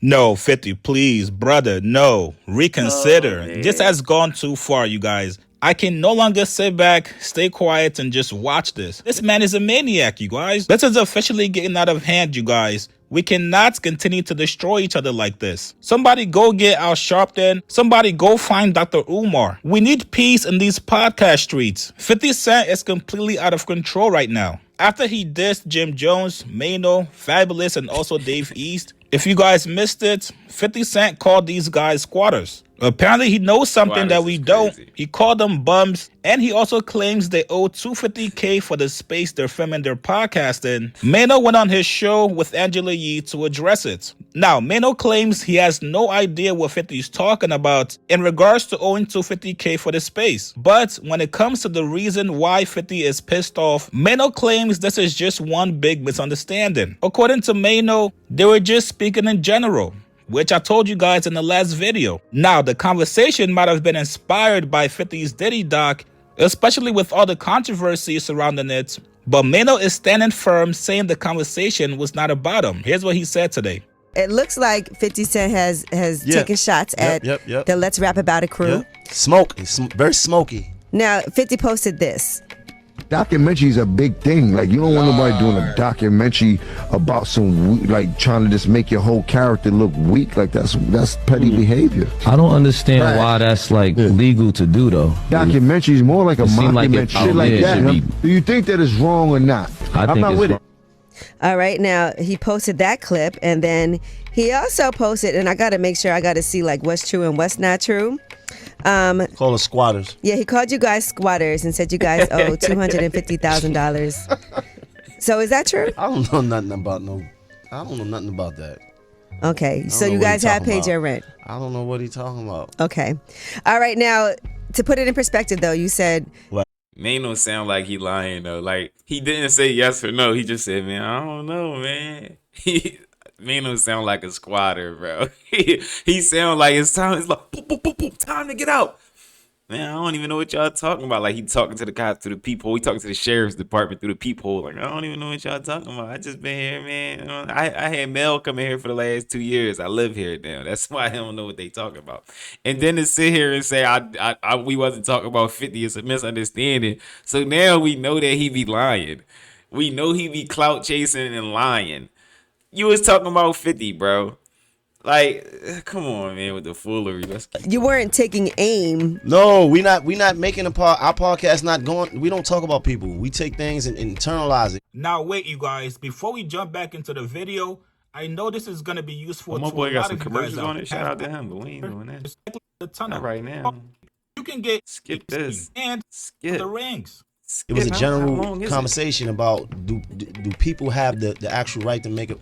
No, 50, please, brother, no. Oh Reconsider. This man. has gone too far, you guys. I can no longer sit back, stay quiet, and just watch this. This man is a maniac, you guys. This is officially getting out of hand, you guys. We cannot continue to destroy each other like this. Somebody go get Al Sharpton. Somebody go find Dr. Umar. We need peace in these podcast streets. 50 Cent is completely out of control right now. After he dissed Jim Jones, MAINO, Fabulous, and also Dave East, if you guys missed it, 50 Cent called these guys squatters. Apparently, he knows something that we don't. He called them bums, and he also claims they owe $250K for the space they're filming their podcast in. MAINO went on his show with Angela Yee to address it. Now, MAINO claims he has no idea what 50 is talking about in regards to owing $250K for the space. But when it comes to the reason why 50 is pissed off, MAINO claims this is just one big misunderstanding. According to MAINO, they were just speaking in general, which I told you guys in the last video. Now, the conversation might have been inspired by 50's Diddy doc, especially with all the controversy surrounding it, but MAINO is standing firm saying the conversation was not about him. Here's what he said today. It looks like 50 Cent has taken shots at the Let's Rap About It crew. Smoke. It's very smoky. Now, 50 posted this. Documentary is a big thing. Like, you don't want nobody doing a documentary about some, like, trying to just make your whole character look weak. Like, that's petty behavior. I don't understand why that's like legal to do though. Documentary is more like a mockumentary, shit like that. Be. Do you think that is wrong or not? I'm not with it. All right, now he posted that clip, and then he also posted, and I got to make sure, I got to see like what's true and what's not true. Call us squatters. Yeah, he called you guys squatters and said you guys owe $250,000. So is that true? I don't know nothing about that. Okay, so you guys have paid your rent. I don't know what he's talking about. Okay. All right, now to put it in perspective though, you said MAINO sound like he lying though. Like he didn't say yes or no. He just said, "Man, I don't know, man." MAINO sound like a squatter, bro. he sound like it's time. It's like boom, boom, boom, boom, time to get out. Man, I don't even know what y'all talking about. Like he talking to the cops through the peephole. He talking to the sheriff's department through the peephole. Like I don't even know what y'all talking about. I just been here, man. I had Mel coming here for the last 2 years. I live here now. That's why I don't know what they talking about. And then to sit here and say we wasn't talking about 50 is a misunderstanding. So now we know that he be lying. We know he be clout chasing and lying. You was talking about 50, bro. Like, come on, man, with the foolery. you weren't taking aim. No, we not making our podcast not going. We don't talk about people. We take things and internalize it. Now, wait, you guys, before we jump back into the video, I know this is going to be useful to my boy a got lot some of you commercials guys on it. Shout out to him, but we ain't doing that. Not right now. You can get Skip this. and Skip. the rings. It was a How general long is conversation about do people have the actual right to make a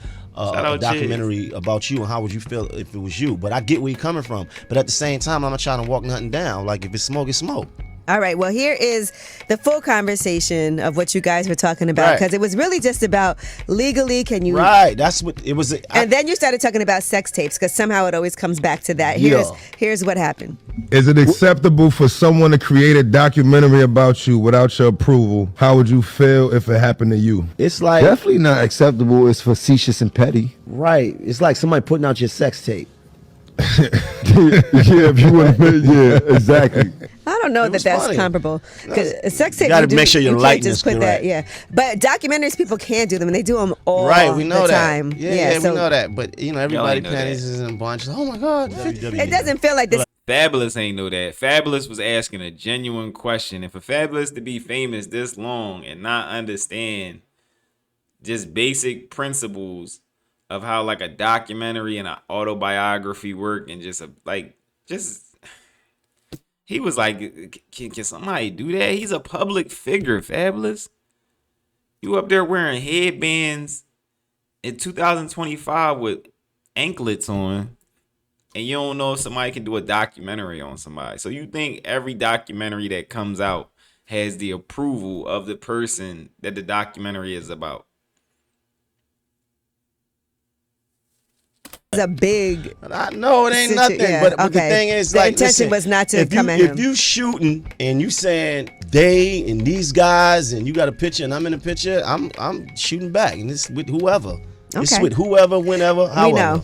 documentary about you, and how would you feel if it was you? But I get where you're coming from. But at the same time, I'm not trying to walk nothing down. Like if it's smoke, it's smoke. All right, well, here is the full conversation of what you guys were talking about, because it was really just about legally, can you... Right, that's what it was. And then you started talking about sex tapes, because somehow it always comes back to that. Here's what happened. Is it acceptable for someone to create a documentary about you without your approval? How would you feel if it happened to you? It's like... Definitely not acceptable. It's facetious and petty. Right. It's like somebody putting out your sex tape. Yeah, if you want to, yeah, exactly. I don't know that that's funny. Comparable, because a sex tape, you gotta make sure your likeness just put that, yeah. But documentaries, people can do them, and they do them all we know the that. time. Yeah, so we know that. But you know, everybody panties is in a bunch. Oh my God, it doesn't feel like this. Fabulous ain't know that. Fabulous was asking a genuine question. And for Fabulous to be famous this long and not understand just basic principles of how like a documentary and an autobiography work, and just he was like, can somebody do that? He's a public figure, Fabulous. You up there wearing headbands in 2025 with anklets on, and you don't know if somebody can do a documentary on somebody. So you think every documentary that comes out has the approval of the person that the documentary is about? It's a big... No, it ain't nothing. But the thing is, the like, intention was not to come at him. If you shooting and you saying they and these guys, and you got a picture and I'm in a picture, I'm shooting back, and it's with whoever. It's with whoever, whenever, however.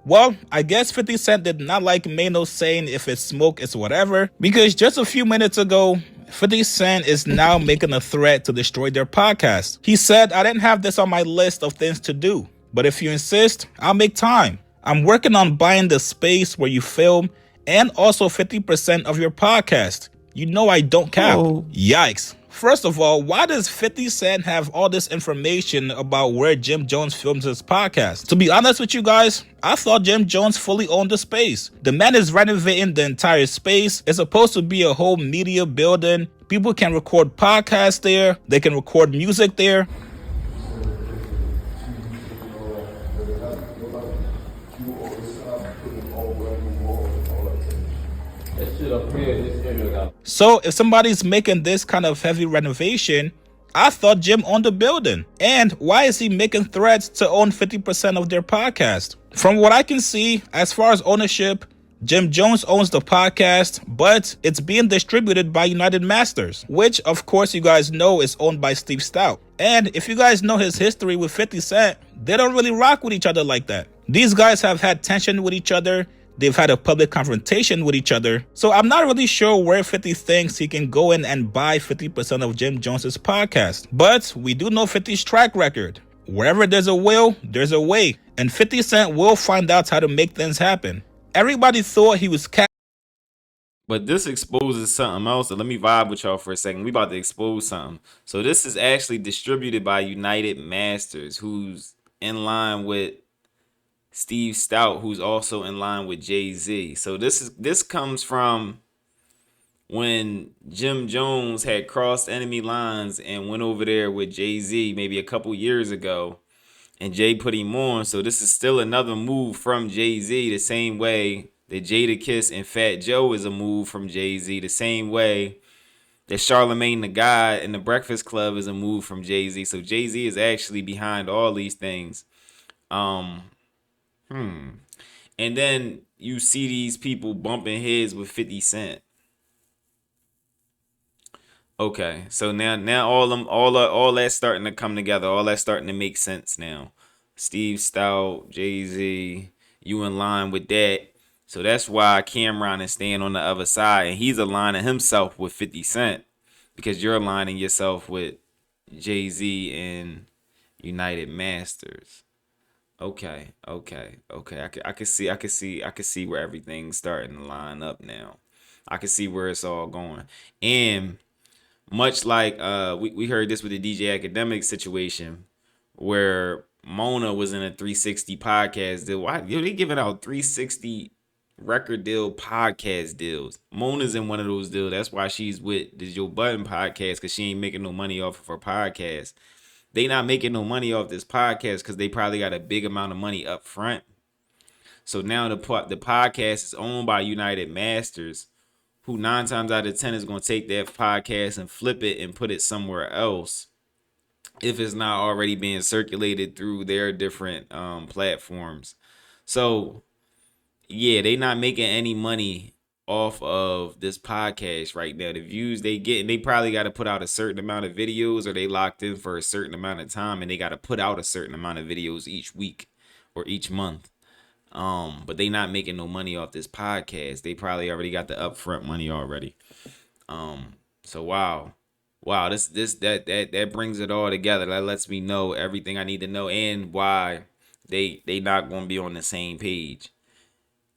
Well, I guess 50 Cent did not like MAINO saying if it's smoke, it's whatever, because just a few minutes ago, 50 Cent is now making a threat to destroy their podcast. He said, I didn't have this on my list of things to do, but if you insist, I'll make time. I'm working on buying the space where you film and also 50% of your podcast. You know I don't cap. Oh. Yikes. First of all, why does 50 Cent have all this information about where Jim Jones films his podcast? To be honest with you guys, I thought Jim Jones fully owned the space. The man is renovating the entire space. It's supposed to be a whole media building. People can record podcasts there. They can record music there. So if somebody's making this kind of heavy renovation, I thought Jim owned the building. And why is he making threats to own 50% of their podcast? From what I can see, as far as ownership, Jim Jones owns the podcast, but it's being distributed by United Masters, which of course you guys know is owned by Steve Stout. And if you guys know his history with 50 Cent, they don't really rock with each other like that. These guys have had tension with each other. They've had a public confrontation with each other. So I'm not really sure where 50 thinks he can go in and buy 50% of Jim Jones's podcast. But we do know 50's track record. Wherever there's a will, there's a way. And 50 Cent will find out how to make things happen. Everybody thought he was But this exposes something else. So let me vibe with y'all for a second. We about to expose something. So this is actually distributed by United Masters, who's in line with Steve Stout, who's also in line with Jay-Z. So this comes from when Jim Jones had crossed enemy lines and went over there with Jay-Z maybe a couple years ago, and Jay put him on. So this is still another move from Jay-Z, the same way that Jadakiss and Fat Joe is a move from Jay-Z, the same way that Charlemagne the God and the Breakfast Club is a move from Jay-Z. So Jay-Z is actually behind all these things. And then you see these people bumping heads with 50 Cent. Okay, so now all that's starting to come together. All that's starting to make sense now. Steve Stout, Jay-Z, you in line with that. So that's why Cameron is staying on the other side, and he's aligning himself with 50 Cent because you're aligning yourself with Jay-Z and United Masters. Okay. I can see where everything's starting to line up now. I can see where it's all going. And much like we heard this with the DJ Academic situation where Mona was in a 360 podcast deal. Why they giving out 360 record deal podcast deals? Mona's in one of those deals. That's why she's with the Joe Budden podcast, because she ain't making no money off of her podcast. They not making no money off this podcast because they probably got a big amount of money up front. So now the podcast is owned by United Masters, who 9 times out of 10 is going to take that podcast and flip it and put it somewhere else if it's not already being circulated through their different platforms. So yeah, they not making any money off of this podcast right now. The views they get, they probably got to put out a certain amount of videos, or they locked in for a certain amount of time and they got to put out a certain amount of videos each week or each month. But they not making no money off this podcast. They probably already got the upfront money already. So wow, that brings it all together. That lets me know everything I need to know, and why they not going to be on the same page,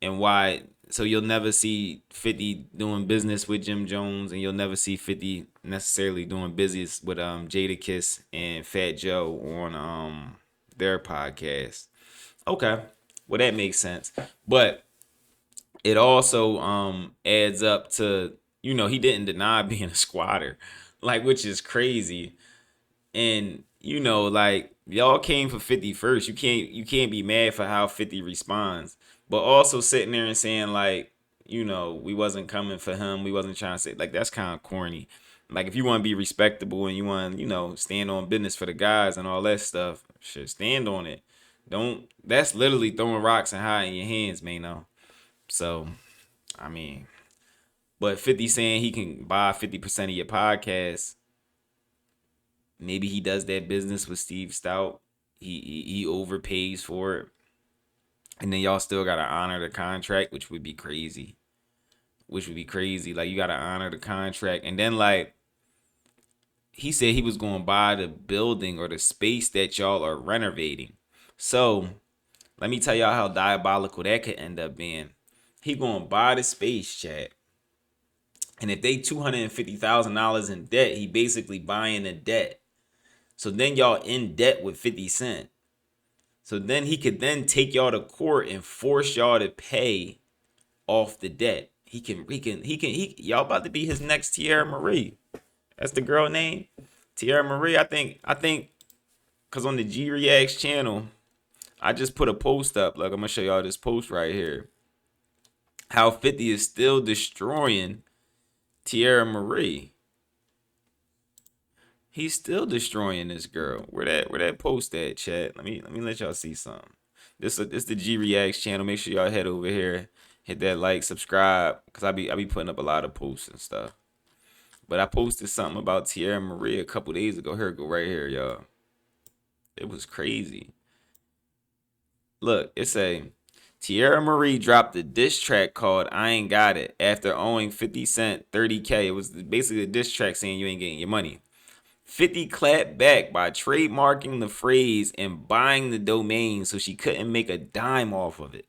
and why. So you'll never see 50 doing business with Jim Jones, and you'll never see 50 necessarily doing business with Jadakiss and Fat Joe on their podcast. Okay, well that makes sense, but it also adds up to, you know, he didn't deny being a squatter, like, which is crazy. And you know, like, y'all came for 50 first. You can't be mad for how 50 responds. But also sitting there and saying, like, you know, we wasn't coming for him. We wasn't trying to say, like, that's kind of corny. Like, if you want to be respectable and you want, you know, stand on business for the guys and all that stuff, shit, stand on it. That's literally throwing rocks and hiding your hands, MAINO. So, I mean, but 50 saying he can buy 50% of your podcast. Maybe he does that business with Steve Stout. He overpays for it. and then y'all still gotta honor the contract, which would be crazy. Like, you gotta honor the contract, and then like he said he was going to buy the building or the space that y'all are renovating. So let me tell y'all how diabolical that could end up being. He going to buy the space, chat. And if they $250,000 in debt, he basically buying the debt. So then y'all in debt with 50 Cent. So then he could then take y'all to court and force y'all to pay off the debt. Y'all about to be his next Tierra Marie. That's the girl name. Tierra Marie. I think because on the G Reacts channel, I just put a post up. Like, I'm gonna show y'all this post right here. How 50 is still destroying Tierra Marie. He's still destroying this girl. Where that post at, chat? Let me let y'all see something. This the G Reacts channel. Make sure y'all head over here, hit that like, subscribe, cause I be putting up a lot of posts and stuff. But I posted something about Tierra Marie a couple days ago. Here it go right here, y'all. It was crazy. Look, it say Tierra Marie dropped a diss track called I Ain't Got It after owing 50 Cent $30K. It was basically a diss track saying you ain't getting your money. 50 clapped back by trademarking the phrase and buying the domain so she couldn't make a dime off of it.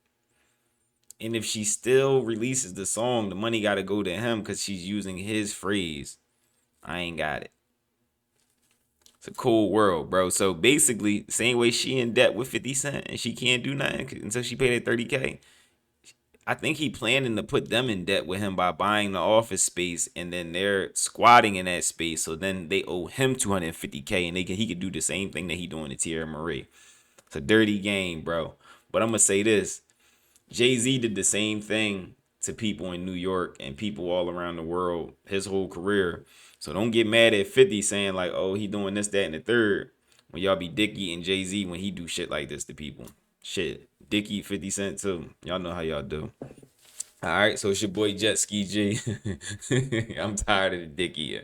And if she still releases the song, the money got to go to him because she's using his phrase. I ain't got it. It's a cold world, bro. So basically, same way she in debt with 50 Cent and she can't do nothing until she paid that 30K. I think he planning to put them in debt with him by buying the office space, and then they're squatting in that space. So then they owe him 250K, and he could do the same thing that he doing to Tierra Marie. It's a dirty game, bro. But I'm gonna say this: Jay-Z did the same thing to people in New York and people all around the world his whole career. So don't get mad at 50 saying like, oh, he doing this, that, and the third, when y'all be Dickie and Jay-Z when he do shit like this to people. Shit. Dickie, 50 Cent too. Y'all know how y'all do. Alright, so it's your boy Jet Ski G. I'm tired of the Dickie.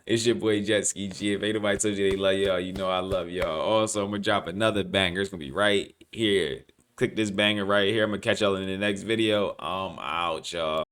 It's your boy Jet Ski G. If ain't nobody told you they love y'all, you know I love y'all. Also, I'm gonna drop another banger. It's gonna be right here. Click this banger right here. I'm gonna catch y'all in the next video. I'm out, y'all.